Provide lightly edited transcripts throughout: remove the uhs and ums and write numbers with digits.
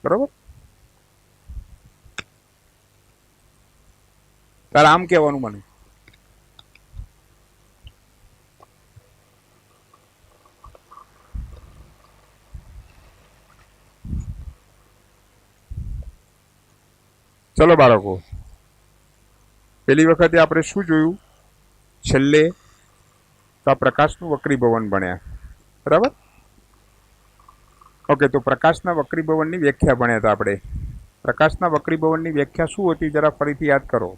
બરોબર. તારે આમ કહેવાનું મને. ચલો બાળકો, પેલી વખતે આપણે શું જોયું? છેલ્લે તો આ પ્રકાશનું વક્રીભવન ભણ્યા, બરાબર. ઓકે, તો પ્રકાશના વક્રીભવનની વ્યાખ્યા ભણ્યા હતા આપણે. પ્રકાશના વક્રીભવનની વ્યાખ્યા શું હતી જરા ફરીથી યાદ કરો.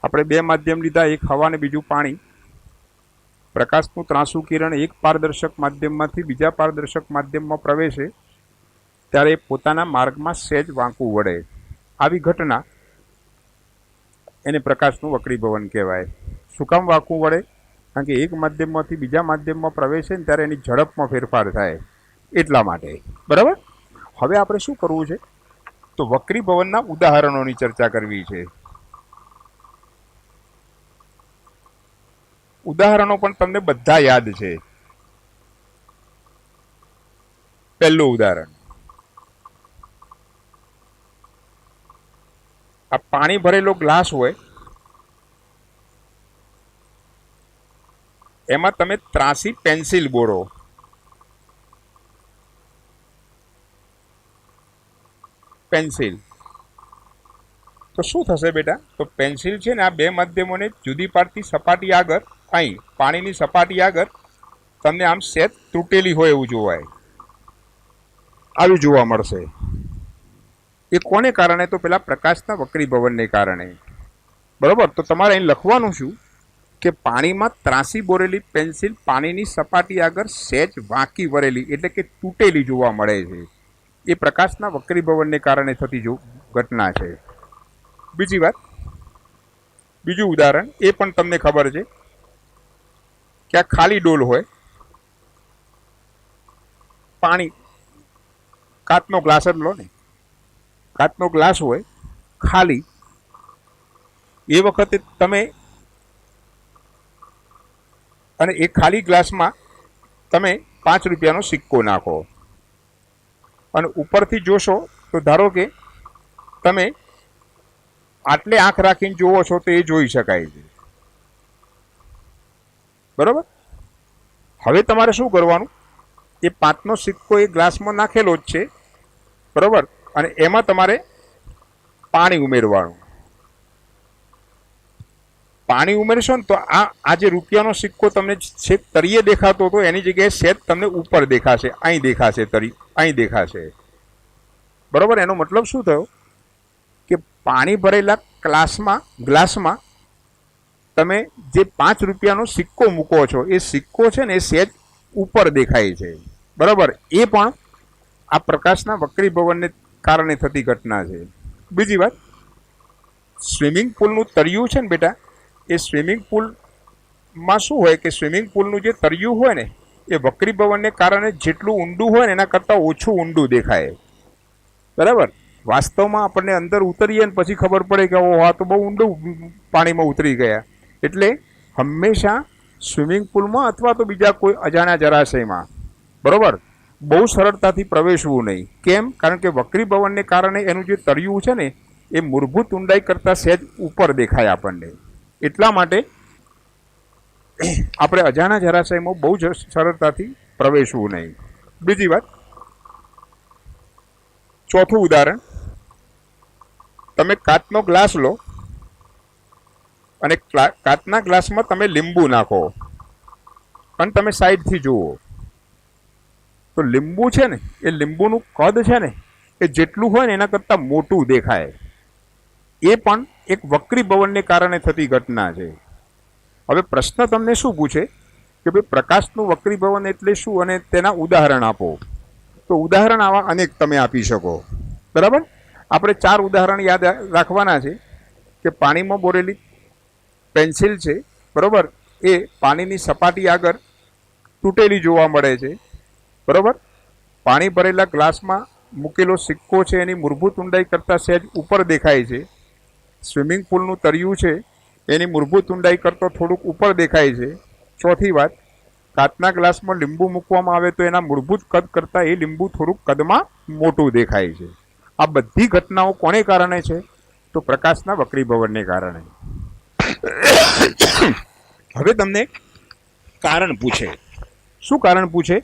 આપણે બે માધ્યમ લીધા, એક હવા અને બીજું પાણી. પ્રકાશનું ત્રાંસુ કિરણ એક પારદર્શક માધ્યમમાંથી બીજા પારદર્શક માધ્યમમાં પ્રવેશે ત્યારે પોતાના માર્ગમાં સહેજ વાંકું વળે. આવી ઘટના એને પ્રકાશનું વક્રીભવન કહેવાય. શું કામ વાંકું વળે? કારણ કે એક માધ્યમમાંથી બીજા માધ્યમમાં પ્રવેશે ને ત્યારે એની ઝડપમાં ફેરફાર થાય, એટલા માટે. બરાબર. હવે આપણે શું કરવું છે? તો વક્રીભવનના ઉદાહરણોની ચર્ચા કરવી છે. ઉદાહરણો પણ તમને બધા યાદ છે. પહેલું ઉદાહરણ, આ પાણી ભરેલો ગ્લાસ હોય, એમાં તમે ત્રાસી પેન્સિલ બોરો. પેન્સિલ તો શું થશે બેટા? તો પેન્સિલ છે ને આ બે માધ્યમોને જુદી પાડતી સપાટી આગળ, અહીં પાણીની સપાટી આગળ તમને આમ સેજ તૂટેલી હોય એવું જોવાય, આવી જોવા મળશે. એ કોને કારણે? તો પેલા પ્રકાશના વક્રીભવનને કારણે. બરોબર. તો તમારે અહીં લખવાનું શું કે પાણીમાં ત્રાસી બોરેલી પેન્સિલ પાણીની સપાટી આગળ સહેજ વાંકી વળેલી એટલે કે તૂટેલી જોવા મળે છે. એ પ્રકાશના વક્રીભવનને કારણે થતી ઘટના છે. બીજી વાત, બીજું ઉદાહરણ એ પણ તમને ખબર છે કે આ ખાલી ડોલ હોય, પાણી, કાચનો ગ્લાસ જ લો ને, કાચનો ગ્લાસ હોય ખાલી, એ વખતે તમે અને એ ખાલી ગ્લાસમાં તમે 5 રૂપિયાનો સિક્કો નાખો અને ઉપરથી જોશો તો ધારો કે તમે આટલે આંખ રાખીને જોવો છો તો એ જોઈ શકાય છે. બરોબર. હવે તમારે શું કરવાનું? એ 5નો સિક્કો એ ગ્લાસમાં નાખેલો જ છે, બરોબર, અને એમાં તમારે પાણી ઉમેરવાનું. પાણી ઉમેરશો ને તો આ જે રૂપિયાનો સિક્કો તમને છેક તળિયે દેખાતો હતો એની જગ્યાએ સેજ તમને ઉપર દેખાશે, અહીં દેખાશે, અહીં દેખાશે. બરોબર. એનો મતલબ શું થયો કે પાણી ભરેલા ગ્લાસમાં તમે જે 5 રૂપિયાનો સિક્કો મૂકો છો એ સિક્કો છે ને એ સહેજ ઉપર દેખાય છે. બરાબર. એ પણ આ પ્રકાશના વક્રીભવનને કારણે થતી ઘટના છે. બીજી વાત, સ્વિમિંગ પુલનું તળિયું છે ને બેટા, એ સ્વિમિંગ પુલમાં શું હોય કે સ્વિમિંગ પુલનું જે તળિયું હોય ને એ વક્રીભવનને કારણે જેટલું ઊંડું હોય ને એના કરતાં ઓછું ઊંડું દેખાય. બરાબર. વાસ્તવમાં આપણને અંદર ઉતરીએ ને પછી ખબર પડે કે ઓ આ તો બહુ ઊંડું પાણીમાં ઉતરી ગયા. એટલે હંમેશા સ્વિમિંગ પુલમાં અથવા તો બીજા કોઈ અજાણ્યા જળાશયમાં, બરોબર, બહુ સરળતાથી પ્રવેશવું નહીં. કેમ? કારણ કે વક્રીભવનને કારણે એનું જે તળિયું છે ને એ મૂળભૂત ઊંડાઈ કરતાં સહેજ ઉપર દેખાય આપણને. એટલા માટે આપણે અજાણ્યા જળાશયમાં બહુ જ સરળતાથી પ્રવેશવું નહીં. બીજી વાત, ચોથું ઉદાહરણ, તમે કાચનો ગ્લાસ લો અને કાચના ગ્લાસમાં તમે લીંબુ નાખો અને તમે સાઈડથી જુઓ તો લીંબુ છે ને એ લીંબુનું કદ છે ને એ જેટલું હોય ને એના કરતાં મોટું દેખાય. એ પણ એક વક્રીભવનને કારણે થતી ઘટના છે. હવે પ્રશ્ન તમને શું પૂછે કે ભાઈ પ્રકાશનું વક્રીભવન એટલે શું અને તેના ઉદાહરણ આપો. તો ઉદાહરણ આવા અનેક તમે આપી શકો. બરાબર. આપણે 4 ઉદાહરણ યાદ રાખવાના છે કે પાણીમાં બોરેલી પેન્સિલ છે, બરાબર, એ પાણીની સપાટી આગળ તૂટેલી જોવા મળે છે. બરાબર. પાણી ભરેલા ગ્લાસમાં મૂકેલો સિક્કો છે એની મૂળભૂત ઊંડાઈ કરતાં સહેજ ઉપર દેખાય છે. સ્વિમિંગ પુલનું તળિયું છે એની મૂળભૂત ઊંડાઈ કરતાં થોડુંક ઉપર દેખાય છે. ચોથી વાત, કાચના ગ્લાસમાં લીંબુ મૂકવામાં આવે તો એના મૂળભૂત કદ કરતાં એ લીંબુ થોડુંક કદમાં મોટું દેખાય છે. આ બધી ઘટનાઓ કોને કારણે છે? તો પ્રકાશના વક્રીભવનને કારણે. હવે તમને કારણ પૂછે. શું કારણ પૂછે?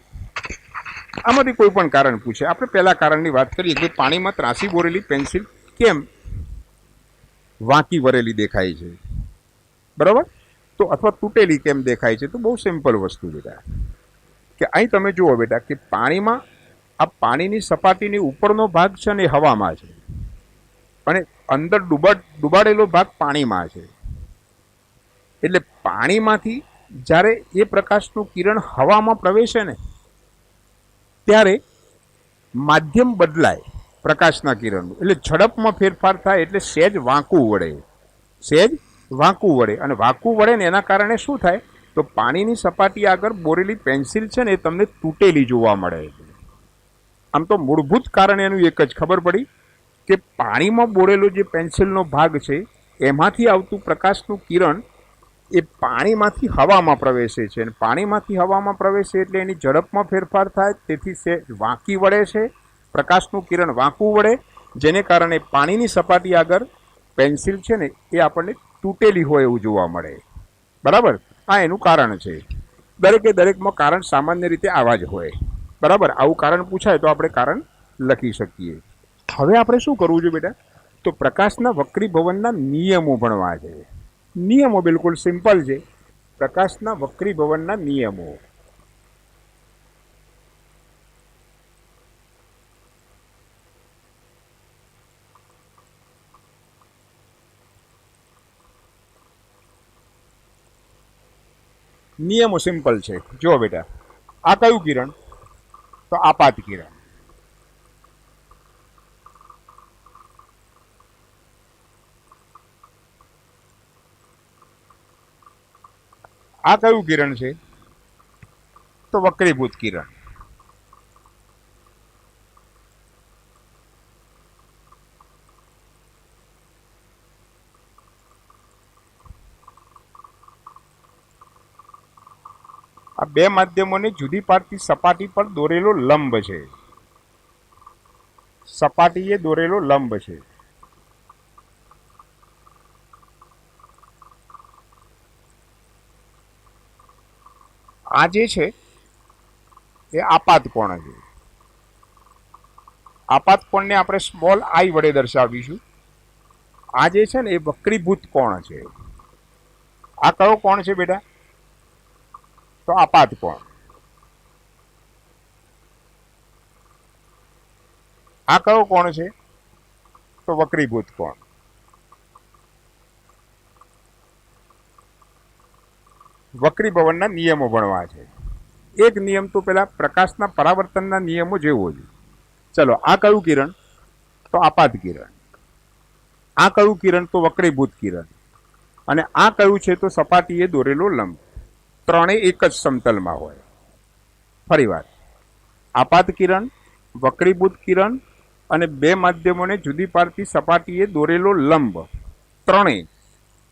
આમાંથી કોઈ પણ કારણ પૂછે. આપણે પહેલા કારણની વાત કરીએ કે પાણીમાં ત્રાંસી બોરેલી પેન્સિલ કેમ વાંકી વરેલી દેખાય છે, બરાબર? તો અથવા તૂટેલી કેમ દેખાય છે? તો બહુ સિમ્પલ વસ્તુ બેટા, કે અહીં તમે જુઓ બેટા કે પાણીમાં આ પાણીની સપાટીની ઉપરનો ભાગ છે ને એ હવામાં છે અને અંદર ડૂબાડેલો ભાગ પાણીમાં છે. એટલે પાણીમાંથી જ્યારે એ પ્રકાશનું કિરણ હવામાં પ્રવેશે ને ત્યારે માધ્યમ બદલાય પ્રકાશના કિરણનું, એટલે ઝડપમાં ફેરફાર થાય, એટલે સહેજ વાંકું વળે, સહેજ વાંકું વળે. અને વાંકું વળે ને એના કારણે શું થાય? તો પાણીની સપાટી આગળ બોરેલી પેન્સિલ છે ને એ તમને તૂટેલી જોવા મળે. આમ તો મૂળભૂત કારણ એનું એક જ ખબર પડી કે પાણીમાં બોરેલો જે પેન્સિલનો ભાગ છે એમાંથી આવતું પ્રકાશનું કિરણ એ પાણીમાંથી હવામાં પ્રવેશે છે, અને પાણીમાંથી હવામાં પ્રવેશે એટલે એની ઝડપમાં ફેરફાર થાય, તેથી વાંકી વળે છે, પ્રકાશનું કિરણ વાંકું વળે, જેને કારણે પાણીની સપાટી આગળ પેન્સિલ છે ને એ આપણને તૂટેલી હોય એવું જોવા મળે, બરાબર? આ એનું કારણ છે. દરેકે દરેકમાં કારણ સામાન્ય રીતે આવા જ હોય, બરાબર? આવું કારણ પૂછાય તો આપણે કારણ લખી શકીએ. હવે આપણે શું કરવું જોઈએ બેટા? તો પ્રકાશના વક્રીભવનના નિયમો ભણવા છે. નિયમો બિલકુલ સિમ્પલ છે. પ્રકાશના વક્રીભવનના નિયમો. નિયમો સિમ્પલ છે. જો બેટા, આ કયું કિરણ? તો આપાત કિરણ. આ કયું કિરણ છે? તો વક્રીભૂત કિરણ. આ બે માધ્યમોને જુદી પાડતી સપાટી પર દોરેલો લંબ છે. સપાટીએ દોરેલો લંબ છે. આ જે છે એ આપાત કોણ છે. આપાત કોણને આપણે સ્મોલ આઈ વડે દર્શાવીશું. આ જે છે ને એ વક્રીભૂત કોણ છે. આ કયો કોણ છે બેટા? તો આપાત કોણ. આ કયો કોણ છે? તો વક્રીભૂત કોણ. વક્રીભવનના નિયમો ભણવા છે. એક નિયમ તો પેલા પ્રકાશના પરાવર્તનના નિયમો જેવો છે. ચલો, આ કયું કિરણ? તો આપાત કિરણ. આ કયું કિરણ? તો વક્રીભૂત કિરણ. અને આ કયું છે? તો સપાટીએ દોરેલો લંબ. ત્રણેય એક જ સમતલમાં હોય. ફરી વાર, આપાત કિરણ, વક્રીભૂત કિરણ અને બે માધ્યમોને જુદી પાડતી સપાટીએ દોરેલો લંબ, ત્રણેય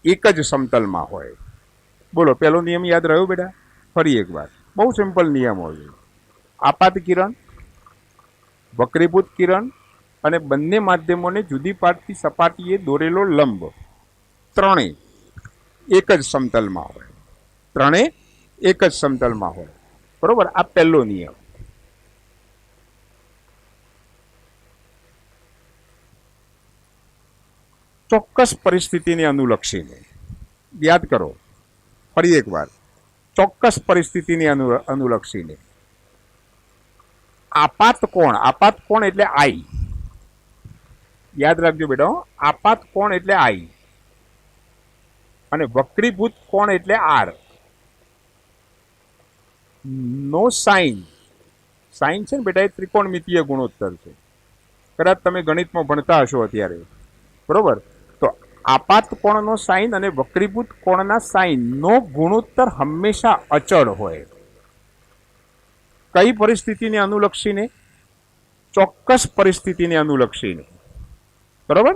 એક જ સમતલમાં હોય. બોલો, પહેલો નિયમ યાદ રહ્યો બેટા? ફરી એક વાર, બહુ સિમ્પલ નિયમ હોય. આપાત કિરણ, વક્રીભૂત કિરણ અને બંને માધ્યમોને જુદી પાડતી સપાટીએ દોરેલો લંબ, ત્રણેય એક જ સમતલમાં હોય. ત્રણેય એક જ સમતલમાં હોય, બરોબર? આ પહેલો નિયમ. ચોક્કસ પરિસ્થિતિને અનુલક્ષીને યાદ કરો. ફરી એક વાર, ચોક્કસ પરિસ્થિતિને અનુલક્ષીને આપાત કોણ. આપાત કોણ એટલે આઈ. યાદ રાખજો બેટા, આપાત કોણ એટલે આઈ અને વક્રીભૂત કોણ એટલે આર. નો સાઇન. સાઇન છે ને બેટા, એ ત્રિકોણમિતીય ગુણોત્તર છે. કદાચ તમે ગણિતમાં ભણતા હશો અત્યારે, બરોબર? તો આપાત કોણનો સાઇન અને વક્રીભૂત કોણના સાઇનનો ગુણોત્તર હંમેશા અચળ હોય. કઈ પરિસ્થિતિને અનુલક્ષીને? ચોક્કસ પરિસ્થિતિને અનુલક્ષીને, બરોબર?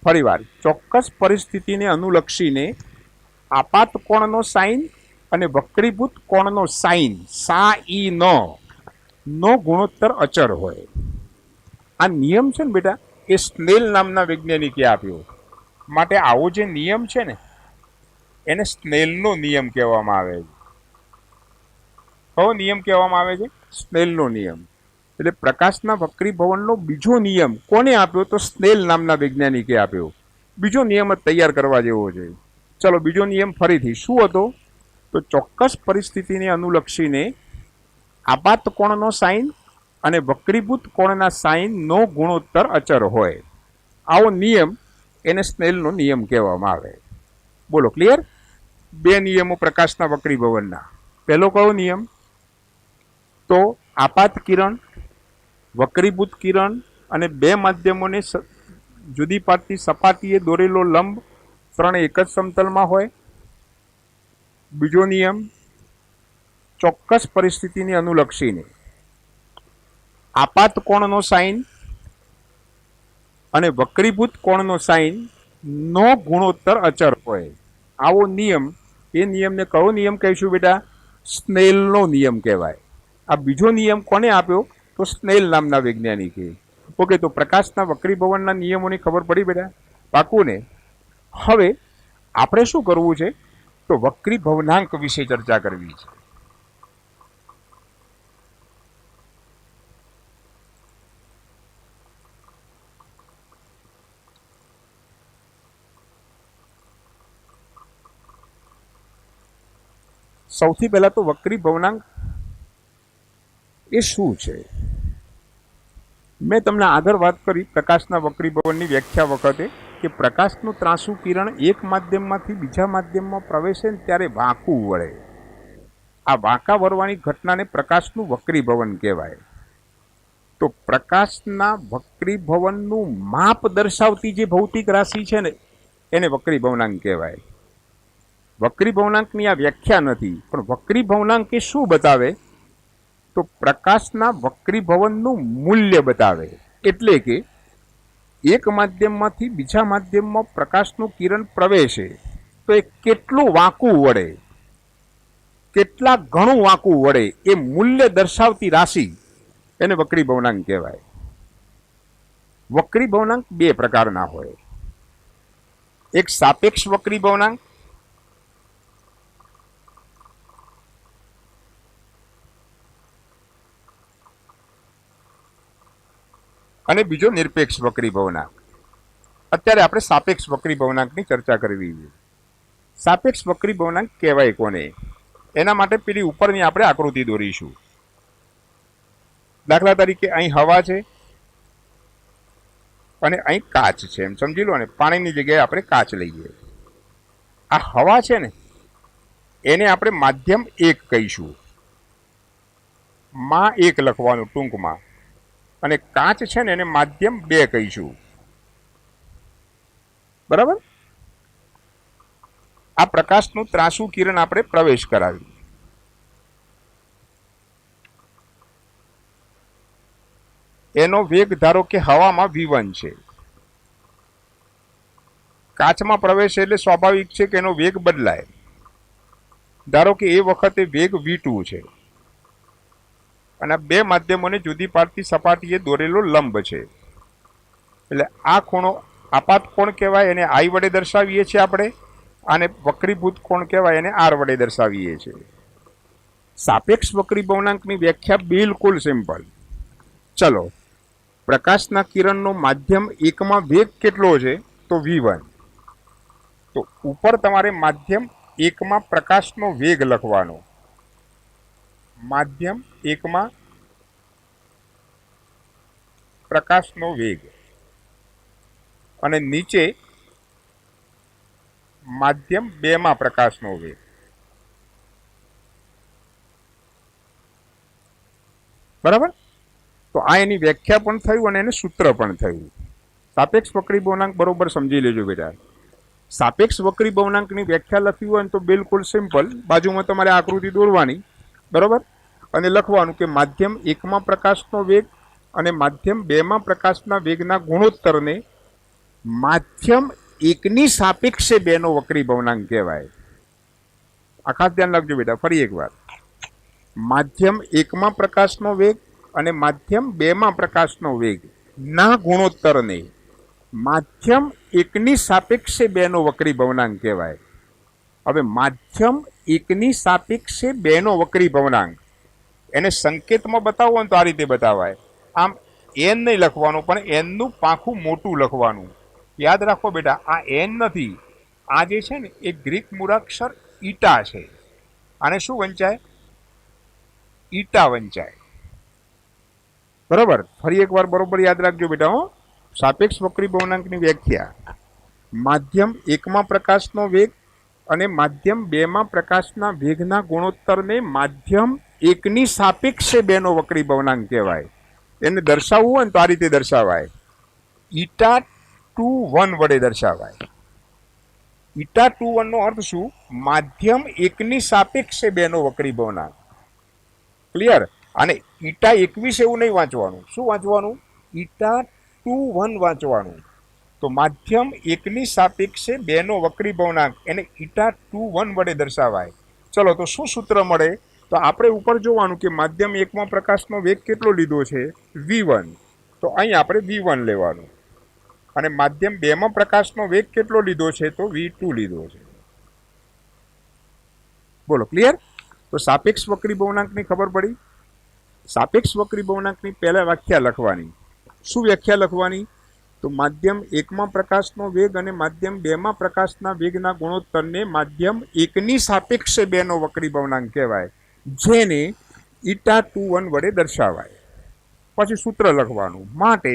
ફરી વાર, ચોક્કસ પરિસ્થિતિને અનુલક્ષીને આપાત કોણનો સાઇન અને વક્રીભૂત કોણનો સાઇન સા ઈ નો ગુણોત્તર અચળ હોય. આ નિયમ છે ને બેટા, એ સ્નેલ નામના વૈજ્ઞાનિકે આપ્યો. માટે આવો જે નિયમ છે ને એને સ્નેલનો નિયમ કહેવામાં આવે છે. કયો નિયમ કહેવામાં આવે છે? સ્નેલનો નિયમ. એટલે પ્રકાશના વક્રીભવનનો બીજો નિયમ કોને આપ્યો? તો સ્નેલ નામના વૈજ્ઞાનિકે આપ્યો. બીજો નિયમ જ તૈયાર કરવા જેવો છે. ચલો બીજો નિયમ ફરીથી શું હતો? તો ચોક્કસ પરિસ્થિતિને અનુલક્ષીને આપાત કોણનો સાઇન અને વક્રીભૂત કોણના સાઇનનો ગુણોત્તર અચળ હોય. આવો નિયમ એને સ્નેલનો નિયમ કહેવામાં આવે. બોલો, ક્લિયર? બે નિયમો પ્રકાશના વક્રીભવનના. પહેલો કયો નિયમ? તો આપાત કિરણ, વક્રીભૂત કિરણ અને બે માધ્યમોને જુદી પાડતી સપાટીએ દોરેલો લંબ ત્રણે એક જ સમતલમાં હોય. બીજો નિયમ, ચોક્કસ પરિસ્થિતિને અનુલક્ષીને આપાત કોણનો સાઇન અને વક્રીભૂત કોણનો સાઇન નો ગુણોત્તર અચળ હોય. આવો નિયમ, એ નિયમને કયો નિયમ કહીશું બેટા? સ્નેલનો નિયમ કહેવાય. આ બીજો નિયમ કોને આપ્યો? તો સ્નેલ નામના વૈજ્ઞાનિકે. ઓકે, તો પ્રકાશના વક્રીભવનના નિયમોની ખબર પડી બેટા? પાકું ને? હવે આપણે શું કરવું છે? તો વક્રીભવનાંક વિશે ચર્ચા કરવી છે. સૌથી પહેલા તો વક્રીભવનાંક એ શું છે? મેં તમને આગળ વાત કરી પ્રકાશના વક્રીભવનની વ્યાખ્યા વખતે કે પ્રકાશનું ત્રાંસુ કિરણ એક માધ્યમમાંથી બીજા માધ્યમમાં પ્રવેશે ને ત્યારે વાંકું વળે. આ વાંકા વળવાની ઘટનાને પ્રકાશનું વક્રીભવન કહેવાય. તો પ્રકાશના વક્રીભવનનું માપ દર્શાવતી જે ભૌતિક રાશિ છે ને એને વક્રીભવનાંક કહેવાય. વક્રીભવનાંકની આ વ્યાખ્યા નથી, પણ વક્રીભવનાંક એ શું બતાવે? તો પ્રકાશના વક્રીભવનનું મૂલ્ય બતાવે. એટલે કે એક માધ્યમમાંથી બીજા માધ્યમમાં પ્રકાશનું કિરણ પ્રવેશે તો એ કેટલું વાંકું વળે, કેટલા ઘણું વાંકું વળે, એ મૂલ્ય દર્શાવતી રાશિ એને વક્રીભવનાંક કહેવાય. વક્રીભવનાંક બે પ્રકારના હોય. એક સાપેક્ષ વક્રીભવનાંક અને બીજો નિરપેક્ષ વક્રીભવનાંક. અત્યારે આપણે સાપેક્ષ વક્રીભવનાંકની ચર્ચા કરવી છે. સાપેક્ષ વક્રીભવનાંક કહેવાય કોને? એના માટે પેલી ઉપરની આપણે આકૃતિ દોરીશું. દાખલા તરીકે અહીં હવા છે અને અહીં કાચ છે, એમ સમજી લો ને. પાણીની જગ્યાએ આપણે કાચ લઈએ. આ હવા છે ને એને આપણે માધ્યમ એક કહીશું. માં એક લખવાનું ટૂંકમાં. અને કાચ છે ને એને માધ્યમ બે કહીશું. બરાબર? આ પ્રકાશનું ત્રાંસુ કિરણ આપણે પ્રવેશ કરાવી. એનો વેગ ધારો કે હવામાં v1 છે. કાચમાં પ્રવેશ એટલે સ્વાભાવિક છે કે એનો વેગ બદલાય. ધારો કે એ વખતે વેગ v2 છે અને બે માધ્યમોને જુદી પાડતી સપાટીએ દોરેલો લંબ છે. એટલે આ ખૂણો આપાત કોણ કહેવાય, એને I વડે દર્શાવીએ છીએ આપણે. અને વક્રીભૂત કોણ કહેવાય, એને R વડે દર્શાવીએ છીએ. સાપેક્ષ વક્રીભવનાંકની વ્યાખ્યા બિલકુલ સિમ્પલ. ચલો, પ્રકાશના કિરણનો માધ્યમ એકમાં વેગ કેટલો છે? તો v1. તો ઉપર તમારે માધ્યમ એકમાં પ્રકાશનો વેગ લખવાનો. માધ્યમ એકમાં પ્રકાશનો વેગ અને નીચે માધ્યમ બેમાં પ્રકાશનો વેગ. બરાબર? તો આ એની વ્યાખ્યા પણ થયું અને એને સૂત્ર પણ થયું. સાપેક્ષ વક્રીભવનાંક બરોબર સમજી લેજો બેટા. સાપેક્ષ વક્રીભવનાંકની વ્યાખ્યા લખવી હોય તો બિલકુલ સિમ્પલ. બાજુમાં તમારે આકૃતિ દોરવાની. બરોબર? અને લખવાનું કે માધ્યમ એકમાં પ્રકાશનો વેગ અને માધ્યમ બેમાં પ્રકાશના વેગના ગુણોત્તરને માધ્યમ એકની સાપેક્ષે બેનો વક્રીભવનાંક કહેવાય. આ ખાસ ધ્યાન રાખજો બેટા. ફરી એકવાર, માધ્યમ એકમાં પ્રકાશનો વેગ અને માધ્યમ બેમાં પ્રકાશનો વેગ ના ગુણોત્તરને માધ્યમ એકની સાપેક્ષે બેનો વક્રી ભવનાંક કહેવાય. હવે માધ્યમ એકની સાપેક્ષે બેનો વક્રી ભવનાંક એને સંકેતમાં બતાવવો ને તો આ રીતે બતાવાય. આમ એન નહીં લખવાનું, પણ એનનું પાંખું મોટું લખવાનું. યાદ રાખો બેટા, આ એન નથી, આ જે છે ને એ ગ્રીક મૂળાક્ષર ઈટા છે. આને શું વંચાય? ઈટા વંચાય. બરોબર. ફરી એકવાર બરોબર યાદ રાખજો બેટા. હો, સાપેક્ષ વક્રી ભવનાંકની વ્યાખ્યા: માધ્યમ એકમાં પ્રકાશનો વેગ અને માધ્યમ બેમાં પ્રકાશના વેગના ગુણોત્તરને માધ્યમ એકની સાપેક્ષે બેનો વક્રી ભવનાંક કહેવાય. એને દર્શાવવું હોય ને તો આ રીતે દર્શાવાય. ઈટા 2 1 વડે દર્શાવાય. ઈટા 2 1 નો અર્થ શું? માધ્યમ એકની સાપેક્ષે બેનો વક્રી ભવનાંક. ક્લિયર? અને ઈટા 21 એવું નહીં વાંચવાનું. શું વાંચવાનું? ઈટા 2 1 વાંચવાનું. તો માધ્યમ એકની સાપેક્ષે બેનો વક્રી ભવનાંક એને ઈટા 2 1 વડે દર્શાવાય. ચલો, તો શું સૂત્ર મળે? તો આપણે ઉપર જોવાનું કે માધ્યમ એકમાં પ્રકાશનો વેગ કેટલો લીધો છે? v1. તો અહીં આપણે v1 લેવાનું. અને માધ્યમ બેમાં પ્રકાશનો વેગ કેટલો લીધો છે? તો v2 લીધો છે. બોલો, ક્લિયર? તો સાપેક્ષ વક્રી ભવનાંકની ખબર પડી. સાપેક્ષ વક્રી ભવનાંકની પહેલા વ્યાખ્યા લખવાની. શું વ્યાખ્યા લખવાની? તો માધ્યમ એકમાં પ્રકાશનો વેગ અને માધ્યમ બેમાં પ્રકાશના વેગના ગુણોત્તરને માધ્યમ એકની સાપેક્ષે બેનો વક્રી ભવનાંક કહેવાય, જેને ઈટા 2 1 વડે દર્શાવાય. પછી સૂત્ર લખવાનું. માટે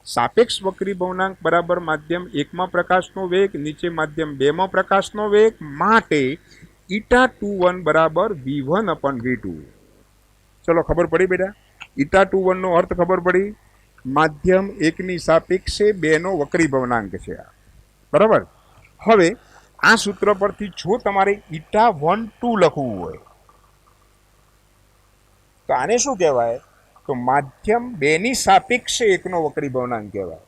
સાપેક્ષ વક્રી ભવનાંક બરાબર માધ્યમ એકમાં પ્રકાશનો વેગ નીચે માધ્યમ બેમાં પ્રકાશનો વેગ, માટે ઈટા 2 1 બરાબર v1/v2. ચલો, ખબર પડી બેટા? ઈટા 2 1 નો અર્થ ખબર પડી? માધ્યમ એકની સાપેક્ષે બેનો વક્રી ભવનાંક છે. બરાબર. હવે આ સૂત્ર પરથી જો તમારે ઈટા 1 2 લખવું હોય તો આને શું કહેવાય? તો માધ્યમ બેની સાપેક્ષે એકનો વક્રી ભવનાંક કહેવાય.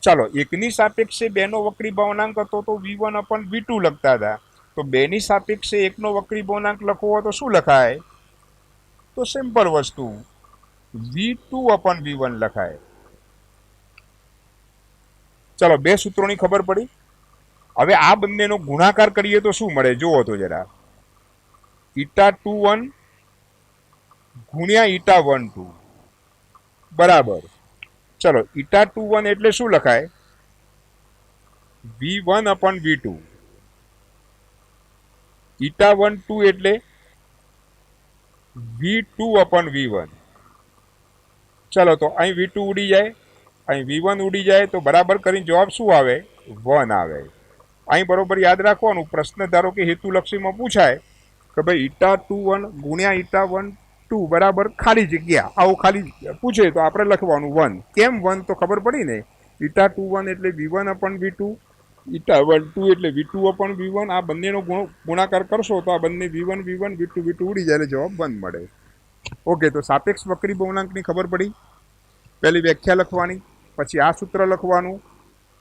ચાલો, એકની સાપેક્ષે બેનો વક્રી ભવનાંક હતો તો v1/v2 લખતા હતા. તો બેની સાપેક્ષે એકનો વક્રી ભવનાંક લખવો હોય તો શું લખાય? તો સિમ્પલ વસ્તુ, v2/v1 લખાય. ચલો, બે સૂત્રોની ખબર પડી. હવે આ બંનેનો ગુણાકાર કરીએ તો શું મળે? જુઓ તો જરા. ઈટા 2 1 ગુણ્યા ઈટા 1 2 બરાબર. ચલો, ઈટા 2 1 એટલે શું લખાય? v1/v2. ઈટા 1 2 એટલે v2/v1. ચલો, તો અહીં v2 ઉડી જાય, અહીં v1 ઉડી જાય, તો બરાબર કરીને જવાબ શું આવે? 1 આવે. અહીં બરોબર યાદ રાખવાનું. પ્રશ્ન ધારો કે હેતુલક્ષીમાં પૂછાય કે ભાઈ ઈટા 2 1 ગુણ્યા ઈટા 1 2 બરાબર ખાલી જગ્યા, આવું ખાલી પૂછે તો આપણે લખવાનું 1. કેમ 1? તો ખબર પડી ને. ઈટા 2 1 એટલે v1/v2, ઈટા 1 2 એટલે v2/v1. આ બંનેનો ગુણાકાર કરશો તો આ બંને v1 v1 v2 v2 ઉડી જાય એટલે જવાબ 1 મળે. ઓકે, તો સાપેક્ષ વક્રી ભવનાંકની ખબર પડી. પહેલી વ્યાખ્યા લખવાની, પછી આ સૂત્ર લખવાનું,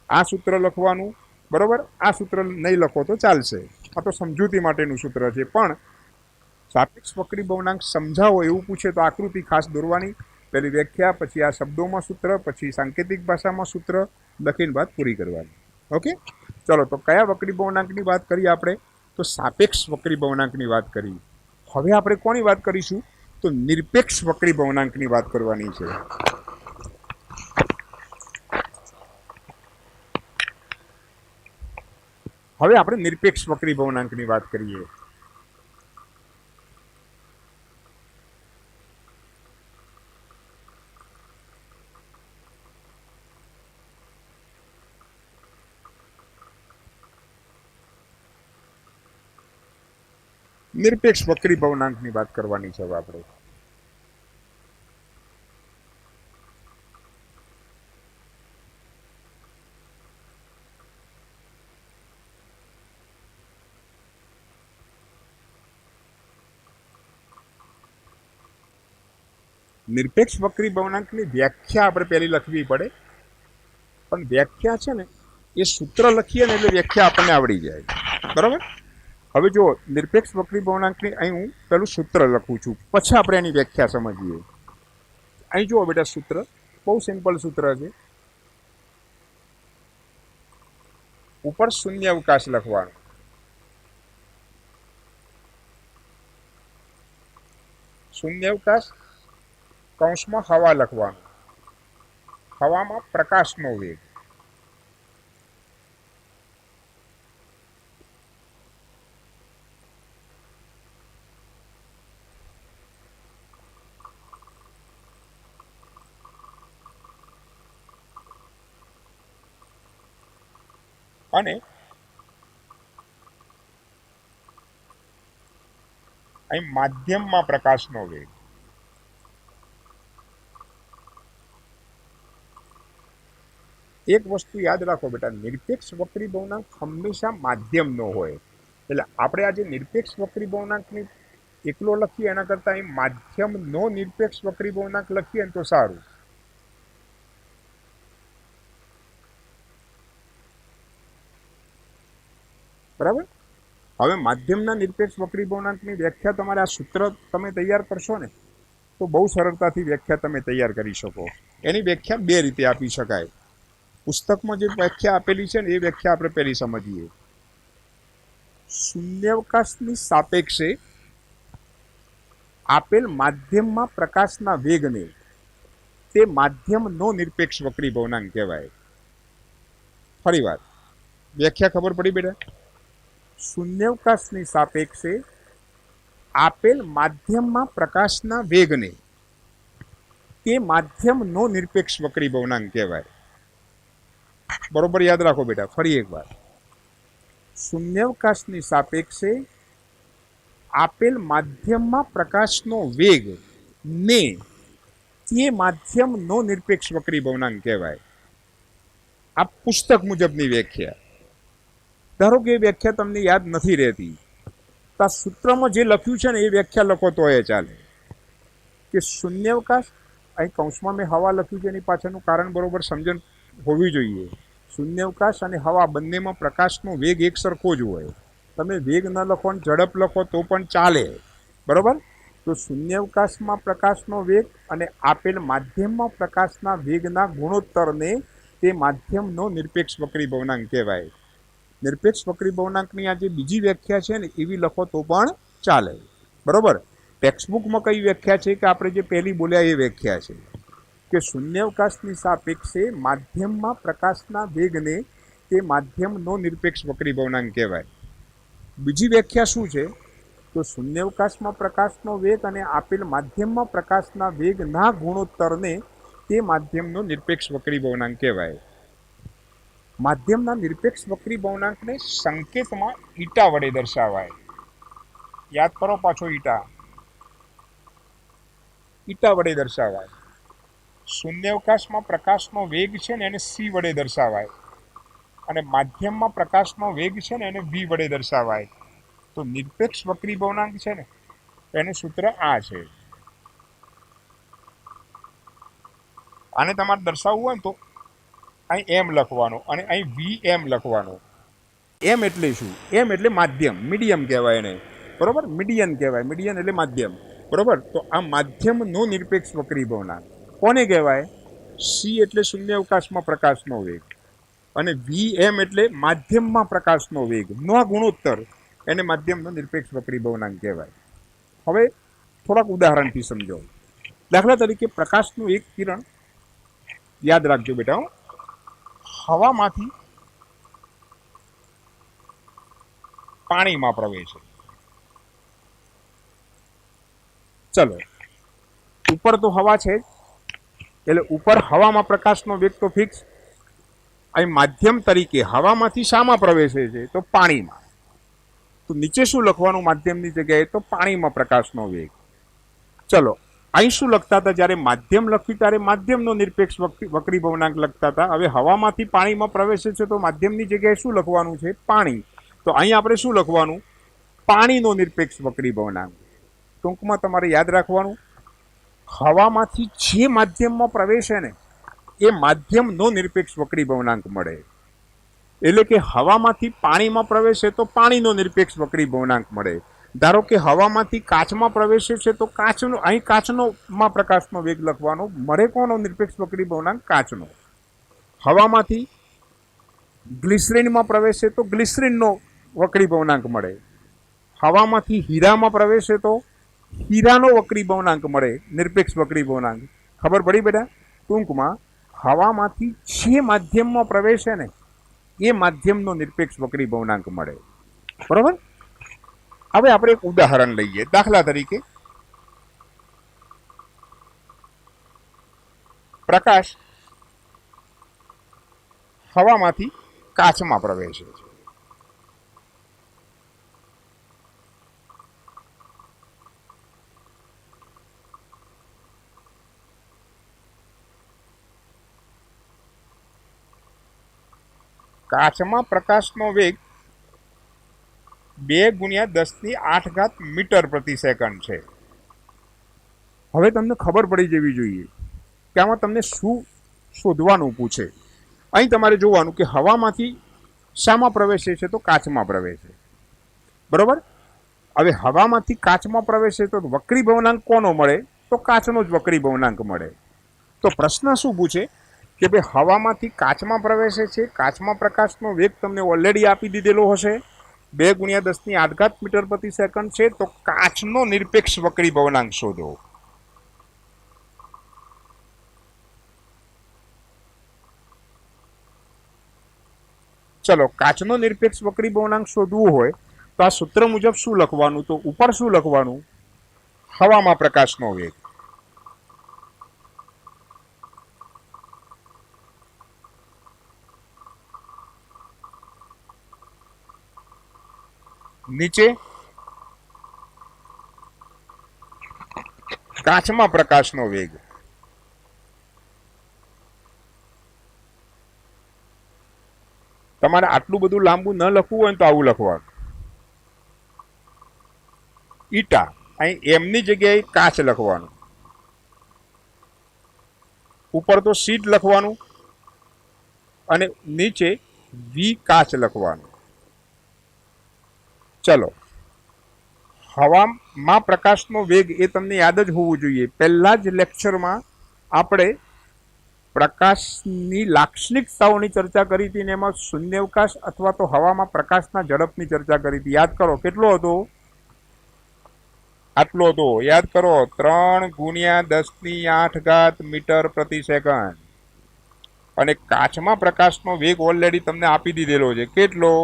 આ સૂત્ર લખવાનું. બરોબર. આ સૂત્ર નહીં લખો તો ચાલશે. આ તો સમજૂતી માટેનું સૂત્ર છે. પણ સાપેક્ષ વક્રી ભવનાંક સમજાવો એવું પૂછે તો આકૃતિ ખાસ દોરવાની. પહેલી વ્યાખ્યા, પછી આ શબ્દોમાં સૂત્ર, પછી સાંકેતિક ભાષામાં સૂત્ર લખીને વાત પૂરી કરવાની. ઓકે, ચલો, તો કયા વક્રી ભવનાંકની વાત કરી આપણે? તો સાપેક્ષ વક્રી ભવનાંકની વાત કરી. હવે આપણે કોની વાત કરીશું? તો નિરપેક્ષ વક્રી ભવનાંકની વાત કરવાની છે. હવે આપણે નિરપેક્ષ વક્રી ભવનાંકની વાત કરીએ. નિરપેક્ષ વક્રી ભવનાંકની વાત કરવાની છે હવે આપણે. નિરપેક્ષ વક્રી ભવનાંકની વ્યાખ્યા આપણે પહેલી લખવી પડે. પણ વ્યાખ્યા છે ને એ સૂત્ર લખીએ ને એટલે વ્યાખ્યા આપણને આવડી જાય. બરાબર. હવે જો નિરપેક્ષ વક્રી ભવનાંકની અહીં હું પેલું સૂત્ર લખું છું, પછી આપણે એની વ્યાખ્યા સમજીએ. અહીં જુઓ બેટા, સૂત્ર બહુ સિમ્પલ સૂત્ર છે. ઉપર શૂન્ય અવકાશ લખવાનો, શૂન્ય અવકાશ કૌંસમાં હવા લખવાનું, હવામાં પ્રકાશનો વેગ. અને અહીં માધ્યમમાં પ્રકાશનો વેગ. એક વસ્તુ યાદ રાખો બેટા, નિરપેક્ષ વક્રી ભવનાંક હંમેશા માધ્યમનો હોય. એટલે આપણે આજે નિરપેક્ષ વક્રી ભવનાંકની એકલો લખીએ એના કરતા અહીં માધ્યમનો નિરપેક્ષ વક્રી ભવનાંક લખીએ ને તો સારું. બરાબર. હવે માધ્યમના નિરપેક્ષ વક્રી ભવનાંકની વ્યાખ્યા તમારે આ સૂત્ર તમે તૈયાર કરશો ને તો બહુ સરળતાથી વ્યાખ્યા તમે તૈયાર કરી શકો. એની વ્યાખ્યા બે રીતે આપી શકાય. પુસ્તકમાં જે વ્યાખ્યા આપેલી છે ને એ વ્યાખ્યા આપણે પહેલી સમજીએ. શૂન્યાવકાશની સાપેક્ષે આપેલ માધ્યમમાં પ્રકાશના વેગને તે માધ્યમનો નિરપેક્ષ વક્રી ભવનાંક કહેવાય. ફરીવાર વ્યાખ્યા ખબર પડી બેટા? શૂન્યાવકાશની સાપેક્ષે આપેલ માધ્યમમાં પ્રકાશના વેગને તે માધ્યમનો નિરપેક્ષ વક્રી ભવનાંક કહેવાય. બરોબર યાદ રાખો બેટા. ફરી એકવાર, શૂન્યાવકાશની સાપેક્ષે આપેલ માધ્યમમાં પ્રકાશનો વેગ ને તે માધ્યમનો નિરપેક્ષ વક્રી ભવનાંક કહેવાય. આ પુસ્તક મુજબની વ્યાખ્યા. ધારો કે એ વ્યાખ્યા તમને યાદ નથી રહેતી તો આ સૂત્રમાં જે લખ્યું છે ને એ વ્યાખ્યા લખો તો એ ચાલે. કે શૂન્યાવકાશ, અહીં કૌંસમાં મેં હવા લખ્યું છે, એની પાછળનું કારણ બરોબર સમજણ હોવી જોઈએ. શૂન્યાવકાશ અને હવા બંનેમાં પ્રકાશનો વેગ એક સરખો જ હોય. તમે વેગ ન લખો ને ઝડપ લખો તો પણ ચાલે. બરોબર. તો શૂન્યાવકાશમાં પ્રકાશનો વેગ અને આપેલ માધ્યમમાં પ્રકાશના વેગના ગુણોત્તરને તે માધ્યમનો નિરપેક્ષ વક્રી ભવનાંક કહેવાય. નિરપેક્ષ વક્રી ભવનાંકની આ જે બીજી વ્યાખ્યા છે ને એવી લખો તો પણ ચાલે. બરોબર. ટેક્સ્ટબુકમાં કઈ વ્યાખ્યા છે કે આપણે જે પહેલી બોલ્યા એ વ્યાખ્યા છે કે શૂન્યાવકાશની સાપેક્ષે માધ્યમમાં પ્રકાશના વેગને તે માધ્યમનો નિરપેક્ષ વક્રી ભવનાંક કહેવાય. બીજી વ્યાખ્યા શું છે? તો શૂન્યાવકાશમાં પ્રકાશનો વેગ અને આપેલ માધ્યમમાં પ્રકાશના વેગના ગુણોત્તરને તે માધ્યમનો નિરપેક્ષ વક્રી ભવનાંક કહેવાય. માધ્યમના નિરપેક્ષ વક્રી ભવનાંકને સંકેતમાં ઈટા વડે દર્શાવાય. યાદ કરો પાછો, ઈટા વડે દર્શાવાય. શૂન્યાવકાશમાં પ્રકાશનો વેગ છે ને એને સી વડે દર્શાવાય અને માધ્યમમાં પ્રકાશનો વેગ છે ને એને વી વડે દર્શાવાય. તો નિરપેક્ષ વક્રી ભવનાંક છે ને એનું સૂત્ર આ છે. આને તમારે દર્શાવવું હોય ને તો અહીં એમ લખવાનો અને અહીં વી એમ લખવાનો. એમ એટલે શું? એમ એટલે માધ્યમ, મીડિયમ કહેવાય એને. બરોબર. મીડિયન કહેવાય. મીડિયન એટલે માધ્યમ. બરોબર. તો આ માધ્યમનો નિરપેક્ષ વક્રી ભવનાંક કોને કહેવાય? સી એટલે શૂન્યાવકાશમાં પ્રકાશનો વેગ અને વી એમ એટલે માધ્યમમાં પ્રકાશનો વેગ નો ગુણોત્તર, એને માધ્યમનો નિરપેક્ષ વક્રી ભવનાંક કહેવાય. હવે થોડાક ઉદાહરણથી સમજો. દાખલા તરીકે પ્રકાશનું એક કિરણ, યાદ રાખજો બેટા, હવામાંથી પાણીમાં પ્રવેશે. ચલો, ઉપર તો હવા છે એટલે ઉપર હવામાં પ્રકાશનો વેગ તો ફિક્સ. અહીં માધ્યમ તરીકે હવામાંથી શામાં પ્રવેશે છે? તો પાણીમાં. તો નીચે શું લખવાનું માધ્યમની જગ્યાએ? તો પાણીમાં પ્રકાશનો વેગ. ચલો, અહીં શું લખતા હતા? જ્યારે માધ્યમ લખ્યું ત્યારે માધ્યમનો નિરપેક્ષ વક્રી ભવનાંક લખતા હતા. હવે હવામાંથી પાણીમાં પ્રવેશે છે તો માધ્યમની જગ્યાએ શું લખવાનું છે? પાણી. તો અહીં આપણે શું લખવાનું? પાણીનો નિરપેક્ષ વક્રી ભવનાંક. ટૂંકમાં તમારે યાદ રાખવાનું, હવામાંથી જે માધ્યમમાં પ્રવેશે ને એ માધ્યમનો નિરપેક્ષ વક્રી ભવનાંક મળે. એટલે કે હવામાંથી પાણીમાં પ્રવેશે તો પાણીનો નિરપેક્ષ વક્રી ભવનાંક મળે. ધારો કે હવામાંથી કાચમાં પ્રવેશે છે તો કાચનો, અહીં કાચનો માં પ્રકાશનો વેગ લખવાનો, મળે કોનો નિરપેક્ષ વક્રી ભવનાંક? કાચનો. હવામાંથી ગ્લિસરીનમાં પ્રવેશે તો ગ્લિસરીનનો વક્રી ભવનાંક મળે. હવામાંથી હીરામાં પ્રવેશે તો હીરાનો વક્રી ભવનાંક મળે, નિરપેક્ષ વક્રી ભવનાંક. ખબર પડી બેટા? ટૂંકમાં હવામાંથી જે માધ્યમમાં પ્રવેશે ને એ માધ્યમનો નિરપેક્ષ વક્રી ભવનાંક મળે. બરોબર? હવે આપણે એક ઉદાહરણ લઈએ. દાખલા તરીકે પ્રકાશ હવામાંથી કાચમાં પ્રવેશે છે. કાચમાં પ્રકાશનો વેગ 2 × 10⁸ મીટર પ્રતિ સેકન્ડ છે. હવે તમને ખબર પડી જવી જોઈએ કે આમાં તમને શું શોધવાનું પૂછે. અહીં તમારે જોવાનું કે હવામાંથી શામાં પ્રવેશે છે? તો કાચમાં પ્રવેશે. બરોબર? હવે હવામાંથી કાચમાં પ્રવેશે તો વક્રી ભવનાંક કોનો મળે? તો કાચનો જ વક્રી ભવનાંક મળે. તો પ્રશ્ન શું પૂછે કે ભાઈ હવામાંથી કાચમાં પ્રવેશે છે, કાચમાં પ્રકાશનો વેગ તમને ઓલરેડી આપી દીધેલો હશે, 2 × 10⁸ મીટર પ્રતિ સેકન્ડ છે. તો કાચનો નિરપેક્ષ વક્રી ભવનાંક શોધો. ચલો, કાચનો નિરપેક્ષ વક્રી ભવનાંક શોધવું હોય તો આ સૂત્ર મુજબ શું લખવાનું? તો ઉપર શું લખવાનું? હવામાં પ્રકાશનો વેગ નીચે કાચમાં પ્રકાશનો વેગ. તમારે આટલું બધું લાંબુ ન લખવું હોય તો આવું લખવાનું. ઈટા, અહીં એમની જગ્યાએ કાચ લખવાનું, ઉપર તો સીટ લખવાનું અને નીચે વી કાચ લખવાનું. ચલો, હવામાં પ્રકાશનો વેગ એ તમને યાદ જ હોવું જોઈએ. પહેલા જ લેક્ચરમાં આપણે પ્રકાશની લાક્ષણિકતાઓની ચર્ચા કરી હતી ને એમાં શૂન્યાવકાશ અથવા તો હવામાં પ્રકાશના ઝડપની ચર્ચા કરી હતી. યાદ કરો, કેટલો હતો? આટલો હતો. યાદ કરો, 3 × 10⁸ મીટર પ્રતિ સેકન્ડ. અને કાચમાં પ્રકાશનો વેગ ઓલરેડી તમને આપી દીધેલો છે. કેટલો?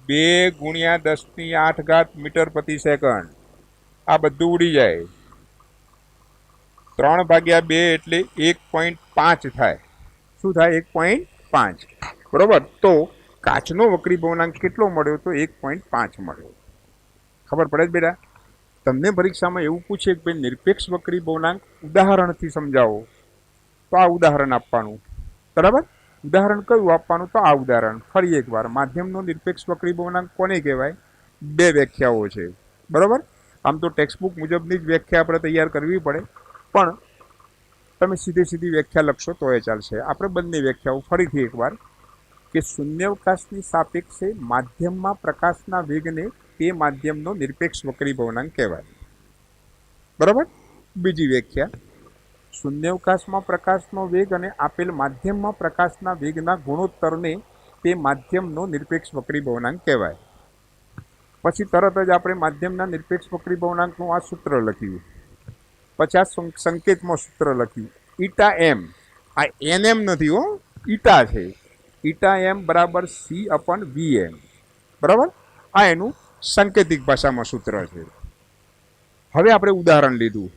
2 × 10⁸ મીટર પ્રતિ સેકન્ડ. આ બધું ઉડી જાય. 3/2 એટલે 1.5 થાય. શું થાય? 1.5. બરોબર? તો કાચનો વક્રી ભવનાંક કેટલો મળ્યો? તો 1.5 મળ્યો. ખબર પડે જ બેટા? તમને પરીક્ષામાં એવું પૂછે કે ભાઈ નિરપેક્ષ વક્રી ભવનાંક ઉદાહરણથી સમજાવો, તો આ ઉદાહરણ આપવાનું. બરાબર? ઉદાહરણ કયું આપવાનું? તો આ ઉદાહરણ. ફરી એકવાર, માધ્યમનો નિરપેક્ષ વક્રી ભવનાંક કોને કહેવાય? 2 વ્યાખ્યાઓ છે. બરાબર? આમ તો ટેક્સ્ટબુક મુજબની જ વ્યાખ્યા આપણે તૈયાર કરવી પડે, પણ તમે સીધી વ્યાખ્યા લખશો તો એ ચાલશે. આપણે બંને વ્યાખ્યાઓ ફરીથી એકવાર, કે શૂન્યાવકાશની સાપેક્ષે માધ્યમમાં પ્રકાશના વેગને તે માધ્યમનો નિરપેક્ષ વક્રી ભવનાંક કહેવાય. બરાબર? બીજી વ્યાખ્યા, શૂન્યાવકાશમાં પ્રકાશનો વેગ અને આપેલ માધ્યમમાં પ્રકાશના વેગના ગુણોત્તરને તે માધ્યમનો નિરપેક્ષ વક્રી ભવનાંક કહેવાય. પછી તરત જ આપણે માધ્યમના નિરપેક્ષ વક્રી ભવનાંકનું આ સૂત્ર લખ્યું. પછી આ સંકેતમાં સૂત્ર લખ્યું, ઈટા એમ. આ NM નથી હો, ઈટા છે. ઈટા એમ બરાબર C/VM. બરાબર? આ એનું સાંકેતિક ભાષામાં સૂત્ર છે. હવે આપણે ઉદાહરણ લીધું.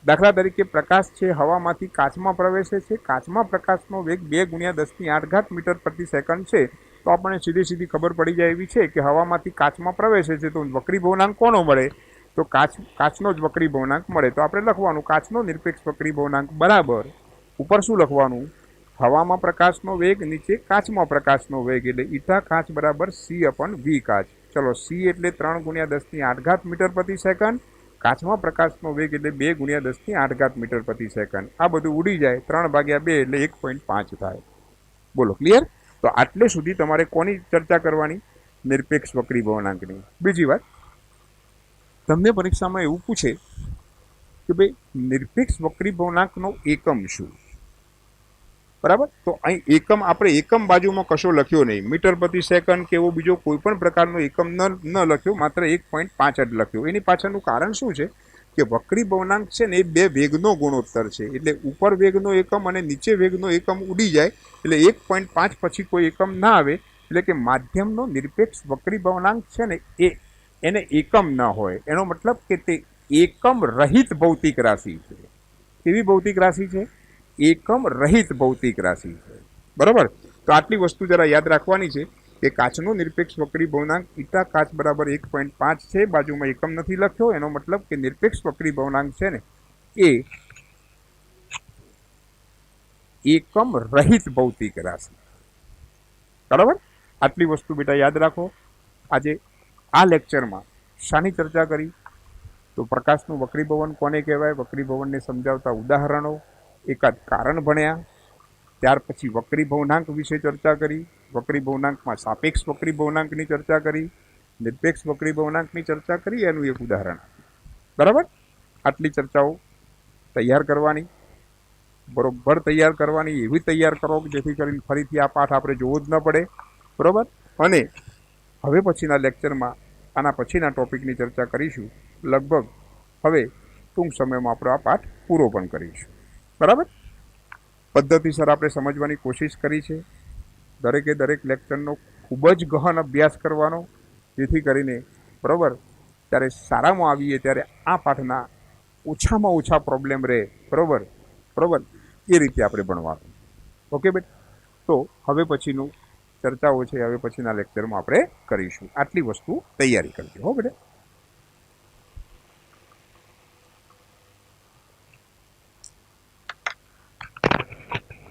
દાખલા તરીકે પ્રકાશ છે હવામાંથી કાચમાં પ્રવેશે છે, કાચમાં પ્રકાશનો વેગ 2 × 10⁸ મીટર પ્રતિ સેકન્ડ છે. તો આપણને સીધી ખબર પડી જાય એવી છે કે હવામાંથી કાચમાં પ્રવેશે છે તો વક્રી ભવનાંક કોનો મળે? તો કાચનો જ વક્રી ભવનાંક મળે. તો આપણે લખવાનું કાચનો નિરપેક્ષ વક્રી ભવનાંક બરાબર, ઉપર શું લખવાનું? હવામાં પ્રકાશનો વેગ, નીચે કાચમાં પ્રકાશનો વેગ, એટલે ઈટા કાચ બરાબર C/V કાચ. ચલો, C એટલે 3 × 10⁸ મીટર પ્રતિ સેકન્ડ, કાચમાં પ્રકાશનો વેગ એટલે 2 × 10⁸ મીટર પ્રતિ સેકન્ડ. આ બધું ઉડી જાય. 3/2 એટલે 1.5 થાય. બોલો, ક્લિયર? તો આટલે સુધી તમારે કોની ચર્ચા કરવાની? નિરપેક્ષ વક્રી ભવનાંકની. બીજી વાત, તમને પરીક્ષામાં એવું પૂછે કે ભાઈ નિરપેક્ષ વક્રી ભવનાંકનો એકમ શું? બરાબર, તો અહીં એકમ આપણે એકમ બાજુમાં કશો લખ્યો નહીં, મીટર પ્રતિ સેકન્ડ કે એવો બીજો કોઈ પણ પ્રકારનો એકમ ન લખ્યો, માત્ર 1.5 જ લખ્યો. એની પાછળનું કારણ શું છે કે વક્રી ભવનાંક છે ને એ બે વેગનો ગુણોત્તર છે, એટલે ઉપર વેગનો એકમ અને નીચે વેગનો એકમ ઉડી જાય, એટલે 1.5 પછી કોઈ એકમ ના આવે, એટલે કે માધ્યમનો નિરપેક્ષ વક્રી ભવનાંક છે ને એને એકમ ન હોય. એનો મતલબ કે તે એકમ રહિત ભૌતિક રાશિ છે. કેવી ભૌતિક રાશિ છે? એકમ રહિત ભૌતિક રાશિ છે. બરાબર, તો આટલી વસ્તુ જરા યાદ રાખવાની છે કે કાચનો નિરપેક્ષ વક્રી ભવનાંક ઈટા કાચ બરાબર 1.5 છે, બાજુમાં એકમ નથી લખ્યો, એનો મતલબ કે નિરપેક્ષ વક્રી ભવનાંક છે ને એ એકમ રહિત ભૌતિક રાશિ. બરાબર, આટલી વસ્તુ બેટા યાદ રાખો. આજે આ લેક્ચરમાં શાની ચર્ચા કરી? તો પ્રકાશનું વક્રીભવન કોને કહેવાય, વક્રીભવનને સમજાવતા ઉદાહરણો, એકાદ કારણ ભણ્યા, ત્યાર પછી વક્રી ભવનાંક વિશે ચર્ચા કરી, વક્રી ભવનાંકમાં સાપેક્ષ વક્રી ભવનાંકની ચર્ચા કરી, નિરપેક્ષ વક્રી ભવનાંકની ચર્ચા કરી, એનું એક ઉદાહરણ. બરાબર, આટલી ચર્ચાઓ તૈયાર કરવાની, બરોબર તૈયાર કરવાની, એવી તૈયાર કરો કે જેથી કરીને ફરીથી આ પાઠ આપણે જોવો જ ન પડે. બરાબર, અને હવે પછીના લેક્ચરમાં આના પછીના ટોપિકની ચર્ચા કરીશું. લગભગ હવે ટૂંક સમયમાં આપણે આ પાઠ પૂરો પણ કરીશું. બરાબર, પદ્ધતિસર આપણે સમજવાની કોશિશ કરી છે. દરેકે દરેક લેક્ચરનો ખૂબ જ ગહન અભ્યાસ કરવાનો, જેથી કરીને બરાબર ત્યારે સારામાં આવીએ ત્યારે આ પાઠના ઓછામાં ઓછા પ્રોબ્લેમ રહે. બરાબર બરાબર, એ રીતે આપણે ભણવાનું. ઓકે બેટા, તો હવે પછીનું ચર્ચાઓ છે હવે પછીના લેક્ચરમાં આપણે કરીશું. આટલી વસ્તુ તૈયારી કરજો હો બેટા.